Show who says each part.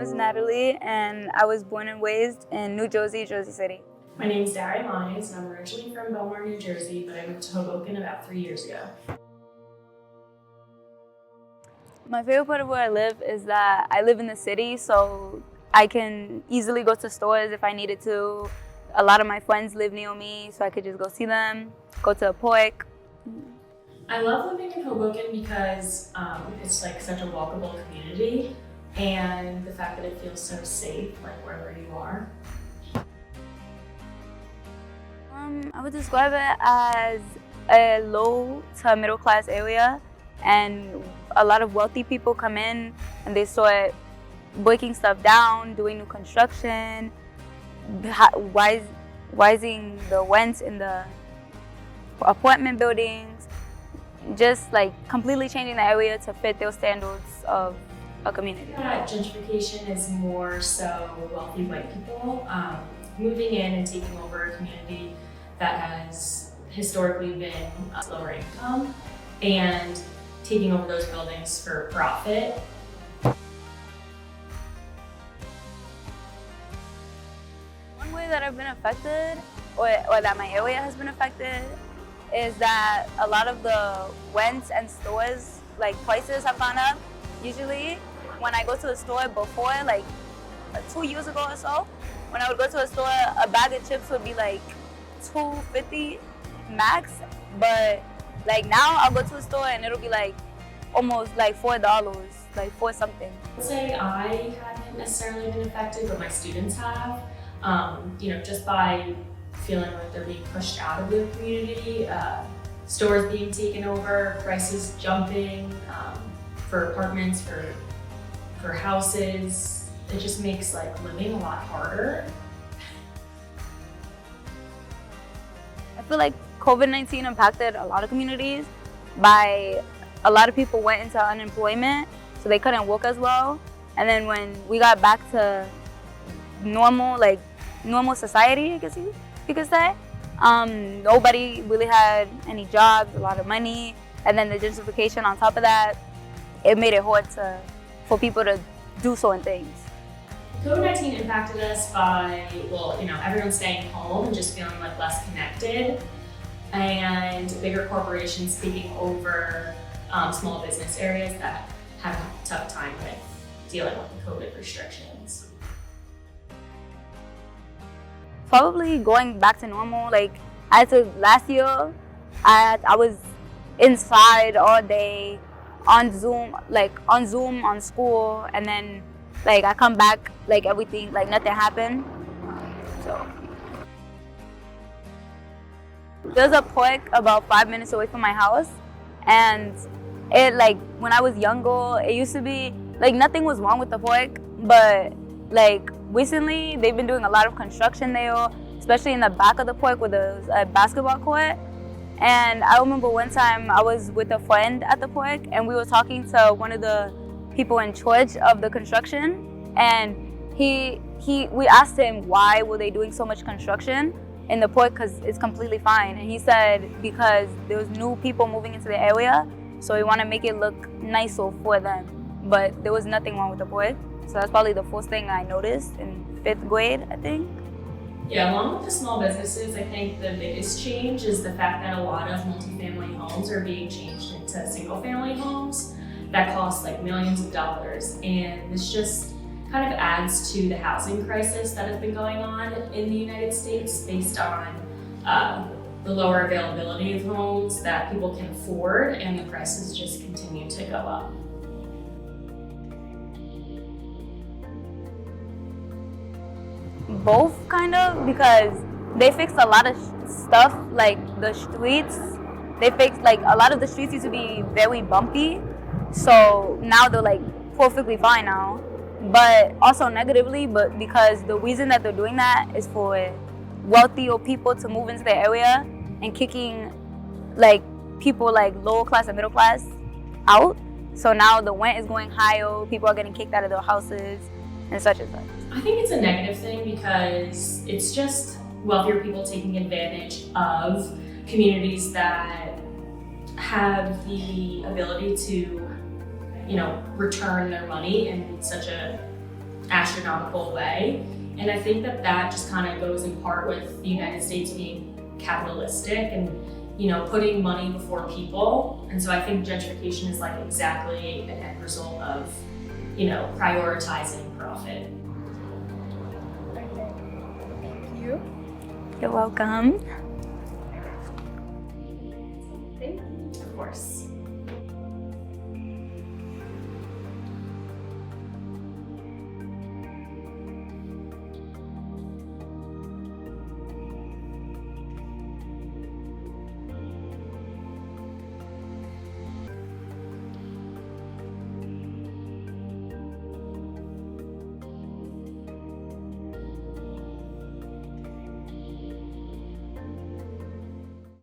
Speaker 1: is Natalie, and I was born and raised in New Jersey, Jersey City.
Speaker 2: My name is Dari Mines, and I'm originally from Belmar, New Jersey, but I moved to Hoboken about 3 years ago.
Speaker 1: My favorite part of where I live is that I live in the city, so I can easily go to stores if I needed to. A lot of my friends live near me, so I could just go see them, go to a park.
Speaker 2: I love living in Hoboken because it's like such a walkable community, and the fact that it feels so safe, like wherever you are.
Speaker 1: I would describe it as a low to middle class area, and a lot of wealthy people come in and they start breaking stuff down, doing new construction, rising the rents in the apartment buildings, just like completely changing the area to fit those standards of a community.
Speaker 2: Gentrification is more so wealthy white people moving in and taking over a community that has historically been lower income and taking over those buildings for profit.
Speaker 1: One way that I've been affected, or that my area has been affected, is that a lot of the rents and stores, like prices have gone up. Usually when I go to a store before, like 2 years ago or so, when I would go to a store, a bag of chips would be like $2.50 max, but like now I'll go to a store and it'll be like almost like $4, like $4 something.
Speaker 2: I'd say I haven't necessarily been affected, but my students have. Just by feeling like they're being pushed out of the community, stores being taken over, prices jumping for apartments, for houses. It just makes like living a lot harder.
Speaker 1: I feel like COVID-19 impacted a lot of communities by a lot of people went into unemployment, so they couldn't work as well. And then when we got back to normal society, I guess you could say, nobody really had any jobs, a lot of money, and then the gentrification on top of that, it made it hard for people to do certain things.
Speaker 2: COVID-19 impacted us by, everyone staying home and just feeling like less connected, and bigger corporations taking over small business areas that have a tough time with dealing with the COVID restrictions.
Speaker 1: Probably going back to normal. Like last year, I was inside all day on Zoom, on school, and then like I come back, like everything, like nothing happened. So there's a park about 5 minutes away from my house, and it like when I was younger, it used to be like nothing was wrong with the park, but like recently they've been doing a lot of construction there, especially in the back of the park where there's a basketball court. And I remember one time I was with a friend at the park, and we were talking to one of the people in charge of the construction, and we asked him why were they doing so much construction in the park, because it's completely fine. And he said because there was new people moving into the area, so we want to make it look nicer for them. But there was nothing wrong with the park. So that's probably the first thing I noticed in 5th grade, I think.
Speaker 2: Yeah, along with the small businesses, I think the biggest change is the fact that a lot of multifamily homes are being changed into single-family homes that cost like millions of dollars. And this just kind of adds to the housing crisis that has been going on in the United States based on the lower availability of homes that people can afford, and the prices just continue to go up.
Speaker 1: Both, kind of, because they fixed a lot of stuff, like the streets. They fixed, like, a lot of the streets used to be very bumpy, so now they're like perfectly fine now. But also negatively, but because the reason that they're doing that is for wealthier people to move into the area and kicking like people like lower class and middle class out. So now the rent is going higher, people are getting kicked out of their houses and such and such.
Speaker 2: I think it's a negative thing because it's just wealthier people taking advantage of communities that have the ability to, return their money in such a astronomical way. And I think that just kind of goes in part with the United States being capitalistic and, putting money before people. And so I think gentrification is like exactly an end result of, prioritizing profit.
Speaker 3: Thank you.
Speaker 1: You're welcome.
Speaker 2: Thank you. Of course.